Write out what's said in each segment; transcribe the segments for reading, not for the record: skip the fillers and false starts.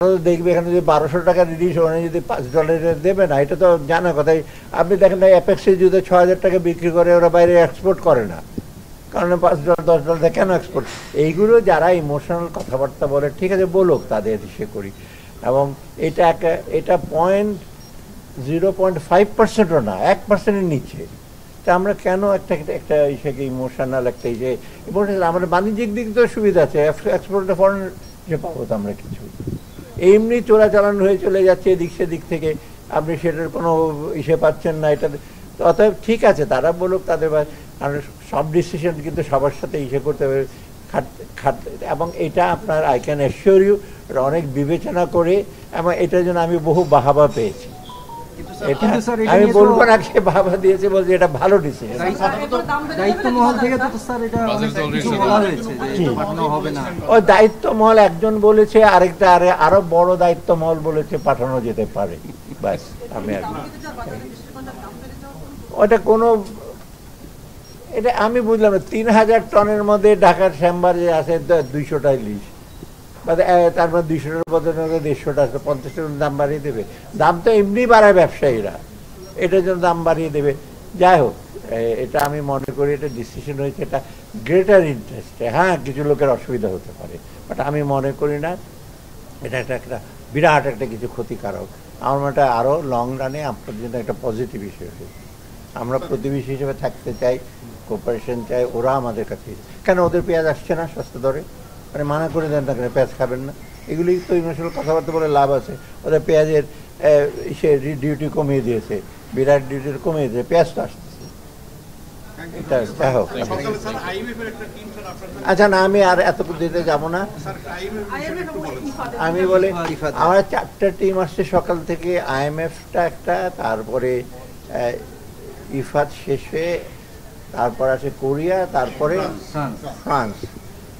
দেখবে এখানে যদি 1200 টাকা রিলিজ ওখানে যদি $5 দেবে না, এটা তো জানা কথাই। আপনি দেখেন না অ্যাপেক্সে যদি 6000 টাকা বিক্রি করে, ওরা বাইরে এক্সপোর্ট করে না, কারণ $5 $10 কেন এক্সপোর্ট? এইগুলো যারা ইমোশনাল কথাবার্তা বলে, ঠিক আছে বলুক, তাদের ইসে করি। এবং এটা 0.5%ও না, 1%-এর নিচে। তা আমরা কেন একটা ইসেকে ইমোশনাল একটা ইমোশনাল, আমাদের বাণিজ্যিক দিক তো সুবিধা আছে, এক্সপোর্টে ফরেন যে পাবো তো আমরা কিছু, এমনি চোরাচালান হয়ে চলে যাচ্ছে এদিক সেদিক থেকে, আপনি সেটার কোনো ইসে পাচ্ছেন না। এটা অতএব ঠিক আছে, তারা বলুক তাদের, কারণ সব ডিসিশন কিন্তু সবার সাথে ইসে করতে হবে, এবং এটা আপনার আই ক্যান অ্যাসিওর ইউ অনেক বিবেচনা করে, এবং এটার জন্য আমি বহু বাহাবা পেয়েছি। এটা আমি বলবো না সে বাবা দিয়েছে, বলছে এটা ভালো ডিসিশন। ওই দায়িত্ব মহল একজন বলেছে, আরেকটা আরো বড় দায়িত্ব মহল বলেছে পাঠানো যেতে পারে, ব্যাস। আমি ওটা কোনো, এটা আমি বুঝলাম না, 3000 টনের মধ্যে ঢাকার চেম্বার যে আছে 200টা ইলিশ, তারপর 200টার বদলে 150টা, 50টার দাম বাড়িয়ে দেবে। দাম তো এমনি বাড়ায় ব্যবসায়ীরা, এটার জন্য দাম বাড়িয়ে দেবে। যাই হোক, এটা আমি মনে করি এটা ডিসিশন হয়েছে, এটা গ্রেটার ইন্টারেস্টে। হ্যাঁ, কিছু লোকের অসুবিধা হতে পারে, বাট আমি মনে করি না এটা একটা বিরাট একটা কিছু ক্ষতিকারক। আমার মনে হয় আরও লং রানে আপনার জন্য একটা পজিটিভ ইস্যু হয়েছে। আমরা প্রতিবেশী হিসেবে থাকতে চাই, কোঅপারেশন চাই, ওরা আমাদের কাছে। কেন ওদের পেঁয়াজ আসছে না সস্তা দরে? মানে মানা করে দেন না, কেন পেঁয়াজ খাবেন না? এগুলি তো ইমোশনাল কথাবার্তা বলে লাভ আছে। ওদের পেঁয়াজের সে ডিউটি কমিয়ে দিয়েছে, বিরাট ডিউটি কমিয়ে দিয়েছে, পেঁয়াজ তো আসতেছে। এটা যাই হোক, আচ্ছা না, আমি আর এত দিতে যাবো না। আমি বলি আমার 4টা টিম আসছে সকাল থেকে, IMFটা একটা, তারপরে ইফাদ শেষে, তারপর আছে কোরিয়া, তারপরে ফ্রান্স।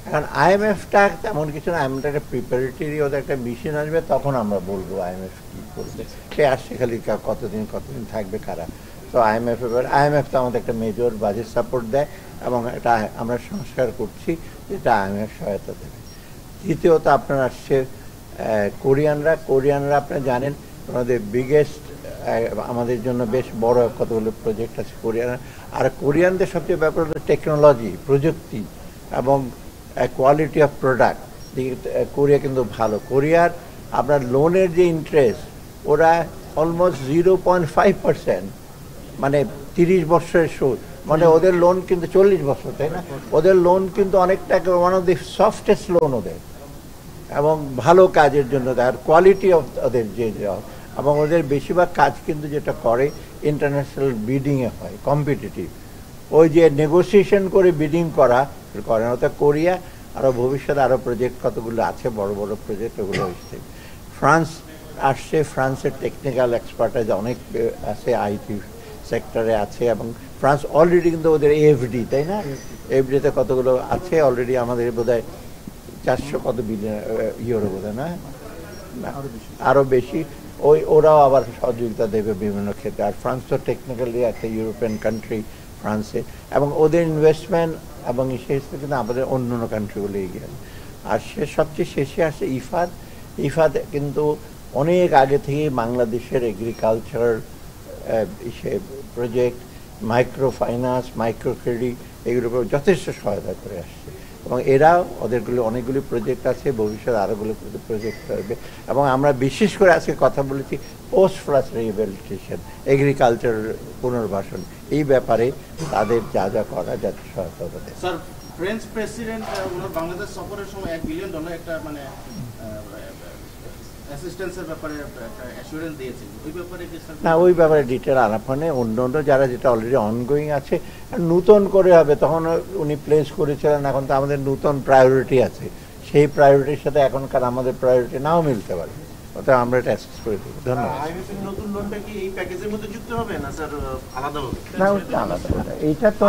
এখন IMFটা তেমন কিছু না, IMFটা একটা প্রিপারেটরি, ওদের একটা মিশন আসবে, তখন আমরা বলবো IMF কী করবে। সে আসছে খালি কতদিন থাকবে কারা। তো IMF তো আমাদের একটা মেজর বাজেট সাপোর্ট দেয়, এবং এটা আমরা সংস্কার করছি যেটা IMF সহায়তা দেবে। দ্বিতীয়ত আপনার আসছে কোরিয়ানরা আপনি জানেন আমাদের বিগেস্ট, আমাদের জন্য বেশ বড় কতগুলো প্রজেক্ট আছে কোরিয়ানরা। আর কোরিয়ানদের সবচেয়ে ব্যাপার হলো টেকনোলজি, প্রযুক্তি এবং কোয়ালিটি অফ প্রোডাক্ট। কোরিয়া কিন্তু ভালো। কোরিয়ার আপনার লোনের যে ইন্টারেস্ট, ওরা অলমোস্ট 0.5%, মানে 30 বছরের সুদ। মানে ওদের লোন কিন্তু 40 বছর, তাই না? ওদের লোন কিন্তু অনেকটা one of the softest loan ওদের, এবং ভালো কাজের জন্য দেয়। আর কোয়ালিটি অফ ওদের যে, এবং ওদের বেশিরভাগ কাজ কিন্তু যেটা করে ইন্টারন্যাশনাল বিডিংয়ে হয়, কম্পিটিটিভ। ওই যে নেগোসিয়েশন করে বিডিং করে না। ওটা কোরিয়া আরও ভবিষ্যতে আরও প্রজেক্ট কতগুলো আছে, বড় বড় প্রজেক্ট, ওগুলো হচ্ছে। ফ্রান্স আসছে, ফ্রান্সের টেকনিক্যাল এক্সপার্টাইজ অনেক আছে, IT সেক্টরে আছে, এবং ফ্রান্স অলরেডি কিন্তু ওদের AFD, তাই না? AFDতে কতগুলো আছে অলরেডি, আমাদের বোধহয় 400 কত বিলিয়ন ইউরো বোধহয়, না আরও বেশি। ওরাও আবার সহযোগিতা দেবে বিভিন্ন ক্ষেত্রে। আর ফ্রান্স তো টেকনিক্যালি একটা ইউরোপিয়ান কান্ট্রি ফ্রান্সে, এবং ওদের ইনভেস্টমেন্ট এবং শেষ থেকে আমাদের অন্য কান্ট্রিগুলো এগিয়ে। আর সবচেয়ে শেষে আসে ইফাদ কিন্তু অনেক আগে থেকেই বাংলাদেশের agriculture project, micro finance, micro credit, এগুলোর উপর যথেষ্ট সহায়তা করে আসছে। এবং এরাও ওদেরগুলো অনেকগুলি প্রজেক্ট আছে, ভবিষ্যতে আরোগুলো প্রজেক্ট করবে। এবং আমরা বিশেষ করে আজকে কথা বলেছি পোস্ট ফ্লাড রিহ্যাবিলিটেশন, এগ্রিকালচার পুনর্বাসন, এই ব্যাপারে তাদের যা যা করা যাতে সহায়তা হবে। স্যার, ফ্রেঞ্চ প্রেসিডেন্ট বাংলাদেশ সফরের সময় $1 বিলিয়ন একটা মানে অ্যাসিস্ট্যান্সের ব্যাপারে একটা অ্যাসুরেন্স দিয়েছেন, ওই ব্যাপারে কি স্যার? না, ওই ব্যাপারে ডিটেল আলাপ মানে অন্য যারা যেটা অলরেডি অনগোয়িং আছে, নূতন করে হবে। তখন উনি প্লেস করেছিলেন, এখন তো আমাদের নূতন প্রায়োরিটি আছে, সেই প্রায়োরিটির সাথে এখনকার আমাদের প্রায়োরিটি নাও মিলতে পারে, ওটা আমরা এটা অ্যাসেস করে দেবো। ধন্যবাদ। নতুন লোনটা কি এই প্যাকেজের মধ্যে যুক্ত হবে না স্যার, আলাদা হবে? না, ওটা আলাদা, এইটা তো